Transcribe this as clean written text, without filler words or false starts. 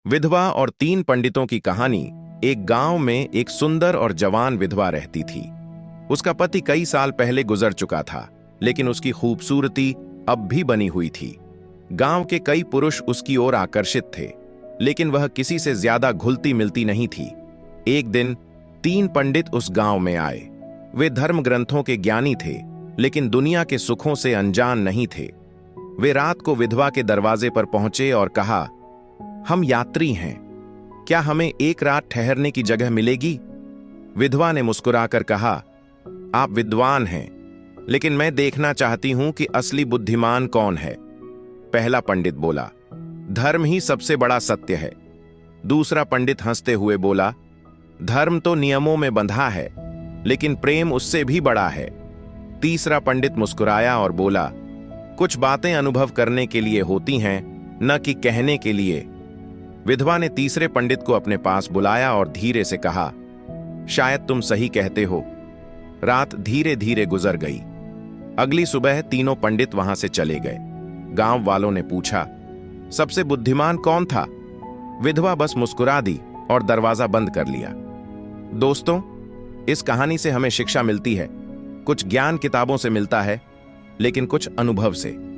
विधवा और तीन पंडितों की कहानी। एक गांव में एक सुंदर और जवान विधवा रहती थी। उसका पति कई साल पहले गुजर चुका था, लेकिन उसकी खूबसूरती अब भी बनी हुई थी। गांव के कई पुरुष उसकी ओर आकर्षित थे, लेकिन वह किसी से ज्यादा घुलती मिलती नहीं थी। एक दिन तीन पंडित उस गांव में आए। वे धर्म ग्रंथों के ज्ञानी थे, लेकिन दुनिया के सुखों से अनजान नहीं थे। वे रात को विधवा के दरवाजे पर पहुंचे और कहा, हम यात्री हैं, क्या हमें एक रात ठहरने की जगह मिलेगी? विधवा ने मुस्कुराकर कहा, आप विद्वान हैं, लेकिन मैं देखना चाहती हूं कि असली बुद्धिमान कौन है। पहला पंडित बोला, धर्म ही सबसे बड़ा सत्य है। दूसरा पंडित हंसते हुए बोला, धर्म तो नियमों में बंधा है, लेकिन प्रेम उससे भी बड़ा है। तीसरा पंडित मुस्कुराया और बोला, कुछ बातें अनुभव करने के लिए होती हैं, न कि कहने के लिए। विधवा ने तीसरे पंडित को अपने पास बुलाया और धीरे से कहा, शायद तुम सही कहते हो। रात धीरे धीरे गुजर गई। अगली सुबह तीनों पंडित वहां से चले गए। गांव वालों ने पूछा, सबसे बुद्धिमान कौन था? विधवा बस मुस्कुरा दी और दरवाजा बंद कर लिया। दोस्तों, इस कहानी से हमें शिक्षा मिलती है। कुछ ज्ञान किताबों से मिलता है, लेकिन कुछ अनुभव से।